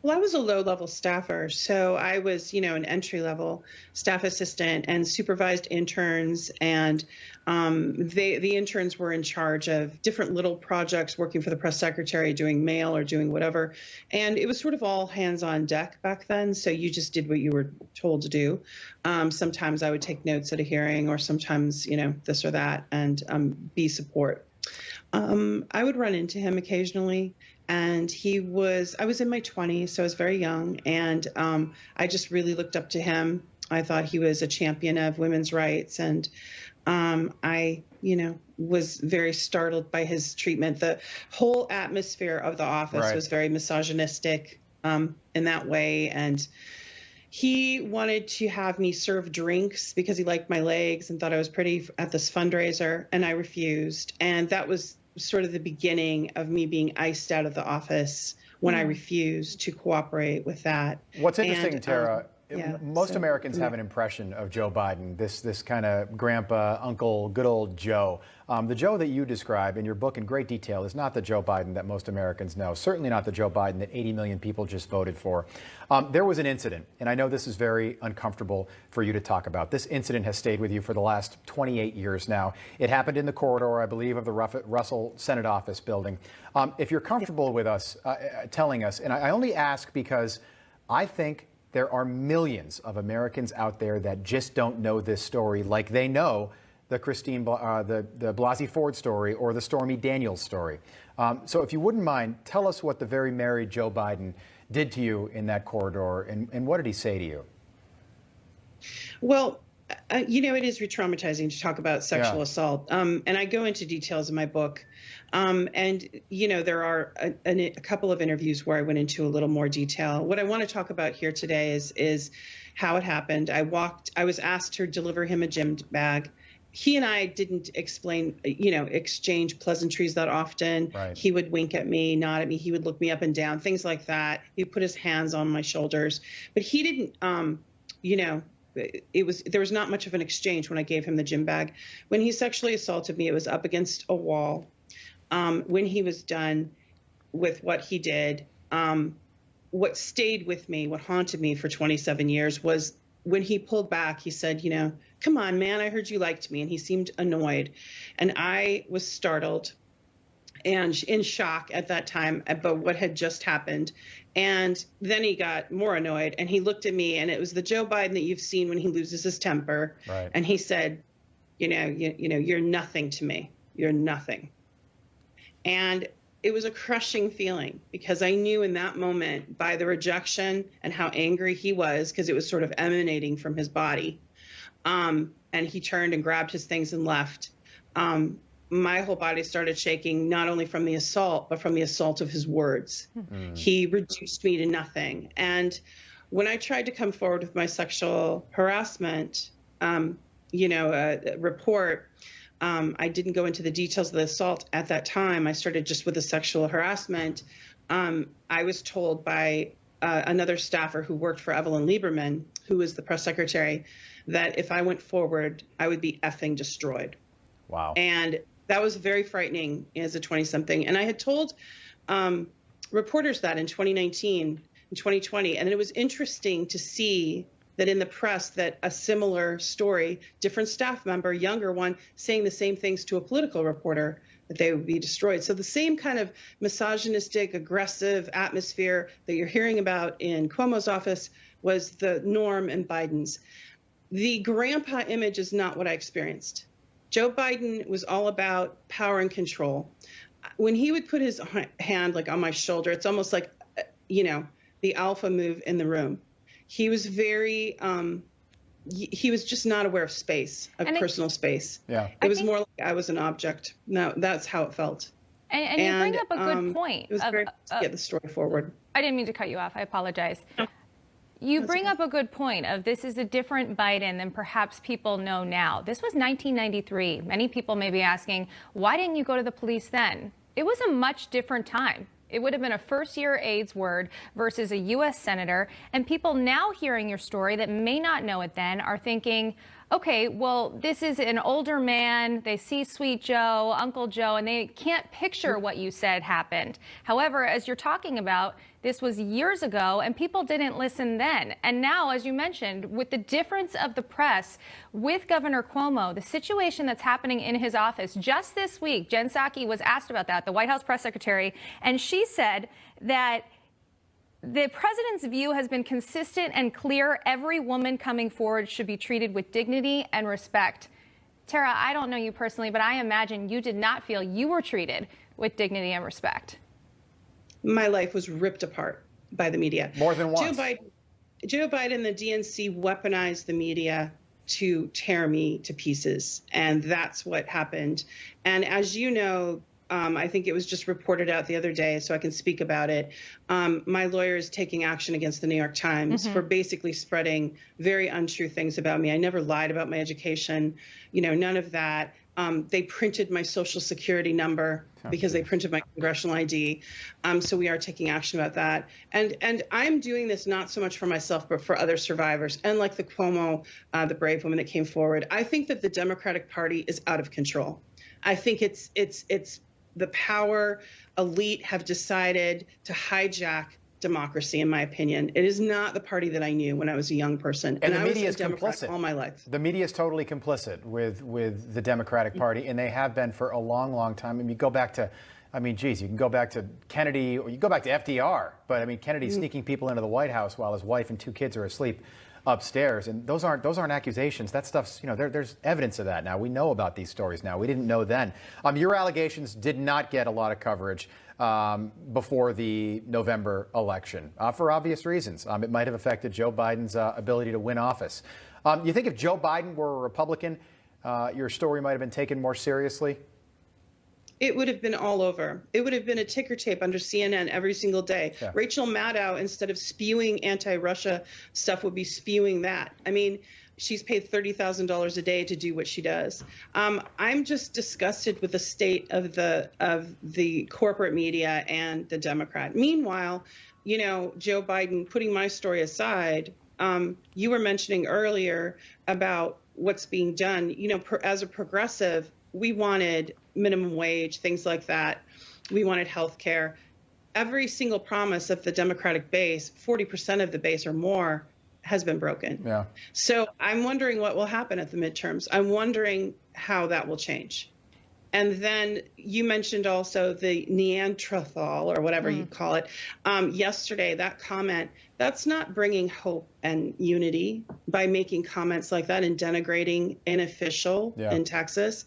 Well, I was a low-level staffer, so I was, an entry-level staff assistant and supervised interns, and the interns were in charge of different little projects, working for the press secretary, doing mail or doing whatever. And it was sort of all hands on deck back then, so you just did what you were told to do. Sometimes I would take notes at a hearing, or sometimes, this or that, and be support. I would run into him occasionally, and I was in my 20s, so I was very young, and I just really looked up to him. I thought he was a champion of women's rights, and I, was very startled by his treatment. The whole atmosphere of the office was very misogynistic in that way, and he wanted to have me serve drinks because he liked my legs and thought I was pretty at this fundraiser, and I refused. And that was sort of the beginning of me being iced out of the office when I refused to cooperate with that. What's interesting, Tara, most so, Americans have an impression of Joe Biden, this kind of grandpa, uncle, good old Joe. The Joe that you describe in your book in great detail is not the Joe Biden that most Americans know, certainly not the Joe Biden that 80 million people just voted for. There was an incident, and I know this is very uncomfortable for you to talk about. This incident has stayed with you for the last 28 years now. It happened in the corridor, I believe, of the Russell Senate office building. If you're comfortable with us telling us, and I only ask because I think there are millions of Americans out there that just don't know this story like they know the the Blasey Ford story or the Stormy Daniels story. So if you wouldn't mind, tell us what the very merry Joe Biden did to you in that corridor, and what did he say to you? Well, it is re-traumatizing to talk about sexual assault. And I go into details in my book. And, there are a couple of interviews where I went into a little more detail. What I want to talk about here today is how it happened. I was asked to deliver him a gym bag. He and I didn't exchange pleasantries that often. Right. He would wink at me, nod at me. He would look me up and down, things like that. He'd put his hands on my shoulders, but he didn't, there was not much of an exchange when I gave him the gym bag. When he sexually assaulted me, it was up against a wall. When he was done with what he did, what stayed with me, what haunted me for 27 years was when he pulled back, he said, come on, man, I heard you liked me. And he seemed annoyed. And I was startled and in shock at that time about what had just happened. And then he got more annoyed, and he looked at me, and it was the Joe Biden that you've seen when he loses his temper. Right. And he said, you're nothing to me. You're nothing. And it was a crushing feeling, because I knew in that moment, by the rejection and how angry he was, because it was sort of emanating from his body, and he turned and grabbed his things and left. My whole body started shaking, not only from the assault, but from the assault of his words. He reduced me to nothing. And when I tried to come forward with my sexual harassment, report, I didn't go into the details of the assault at that time. I started just with the sexual harassment. I was told by another staffer who worked for Evelyn Lieberman, who was the press secretary, that if I went forward, I would be effing destroyed. Wow. And that was very frightening as a 20-something. And I had told reporters that in 2019, in 2020, and it was interesting to see that in the press that a similar story, different staff member, younger one, saying the same things to a political reporter, that they would be destroyed. So the same kind of misogynistic, aggressive atmosphere that you're hearing about in Cuomo's office was the norm in Biden's. The grandpa image is not what I experienced. Joe Biden was all about power and control. When he would put his hand like on my shoulder, it's almost like, the alpha move in the room. He was very, he was just not aware of space, of personal space. Yeah. It was more like I was an object. No, that's how it felt. And you bring up a good point. It was very to get the story forward. I didn't mean to cut you off. I apologize. You bring up a good point of this is a different Biden than perhaps people know now. This was 1993. Many people may be asking, why didn't you go to the police then? It was a much different time. It would have been a first-year AIDS word versus a U.S. senator. And people now hearing your story that may not know it then are thinking, okay, well, this is an older man. They see Sweet Joe, Uncle Joe, and they can't picture what you said happened. However, as you're talking about, this was years ago, and people didn't listen then. And now, as you mentioned, with the difference of the press, with Governor Cuomo, the situation that's happening in his office, just this week, Jen Psaki was asked about that, the White House press secretary, and she said that the president's view has been consistent and clear. Every woman coming forward should be treated with dignity and respect. Tara, I don't know you personally, but I imagine you did not feel you were treated with dignity and respect. My life was ripped apart by the media. More than once. Joe Biden, the DNC weaponized the media to tear me to pieces. And that's what happened. And as you know, I think it was just reported out the other day, so I can speak about it. My lawyer is taking action against the New York Times for basically spreading very untrue things about me. I never lied about my education, none of that. They printed my social security number because they printed my congressional ID. So we are taking action about that. And I'm doing this not so much for myself, but for other survivors. And like the Cuomo, the brave woman that came forward, I think that the Democratic Party is out of control. I think it's the power elite have decided to hijack democracy, in my opinion. It is not the party that I knew when I was a young person. And the I was media a is Democrat complicit. all my life. The media is totally complicit with the Democratic Party, and they have been for a long, long time. I mean, you go back to, geez, you can go back to Kennedy, or you go back to FDR, but Kennedy's sneaking people into the White House while his wife and 2 kids are asleep upstairs, and those aren't accusations. That stuff's, there's evidence of that now. We know about these stories now. We didn't know then. Your allegations did not get a lot of coverage before the November election for obvious reasons. It might have affected Joe Biden's ability to win office. You think if Joe Biden were a Republican, your story might have been taken more seriously? It would have been all over. It would have been a ticker tape under CNN every single day. Yeah. Rachel Maddow, instead of spewing anti-Russia stuff, would be spewing that. She's paid $30,000 a day to do what she does. I'm just disgusted with the state of the corporate media and the Democrat. Meanwhile, Joe Biden, putting my story aside, you were mentioning earlier about what's being done. As a progressive, we wanted minimum wage, things like that. We wanted health care. Every single promise of the Democratic base, 40% of the base or more, has been broken. Yeah. So I'm wondering what will happen at the midterms. I'm wondering how that will change. And then you mentioned also the Neanderthal, or whatever you call it, yesterday, that comment, that's not bringing hope and unity by making comments like that and denigrating an official in Texas.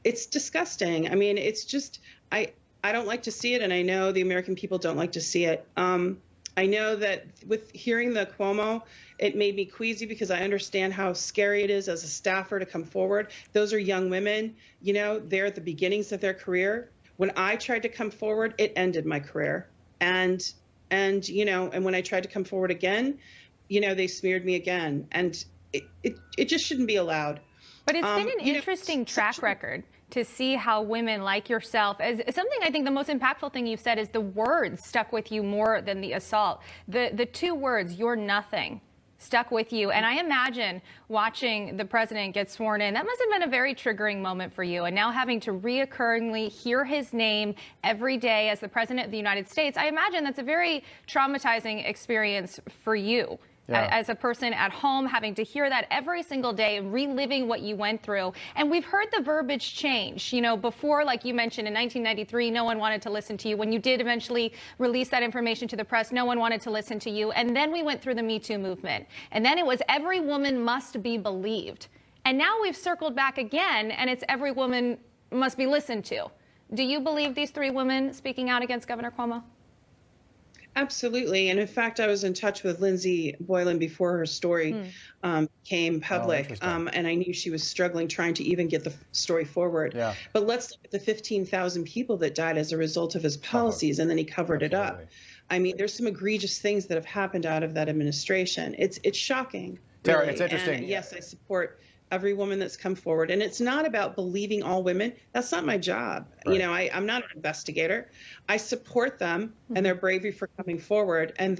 It's disgusting. It's just, I don't like to see it, and I know the American people don't like to see it. I know that with hearing the Cuomo, it made me queasy because I understand how scary it is as a staffer to come forward. Those are young women, they're at the beginnings of their career. When I tried to come forward, it ended my career. And when I tried to come forward again, they smeared me again. And it just shouldn't be allowed. But it's been an interesting track record to see how women like yourself, as something I think the most impactful thing you've said is the words stuck with you more than the assault. The 2 words, "you're nothing," stuck with you. And I imagine watching the president get sworn in, that must have been a very triggering moment for you. And now having to reoccurringly hear his name every day as the president of the United States, I imagine that's a very traumatizing experience for you. Yeah. As a person at home, having to hear that every single day, reliving what you went through. And we've heard the verbiage change. Before, like you mentioned, in 1993, no one wanted to listen to you. When you did eventually release that information to the press, no one wanted to listen to you. And then we went through the Me Too movement. And then it was every woman must be believed. And now we've circled back again, and it's every woman must be listened to. Do you believe these 3 women speaking out against Governor Cuomo? Absolutely. And in fact, I was in touch with Lindsay Boylan before her story came public. And I knew she was struggling trying to even get the story forward. Yeah. But let's look at the 15,000 people that died as a result of his policies. And then he covered it up. There's some egregious things that have happened out of that administration. It's shocking. Tara, really. It's interesting. And yes, I support every woman that's come forward. And it's not about believing all women. That's not my job. Right. I'm not an investigator. I support them and their bravery for coming forward. And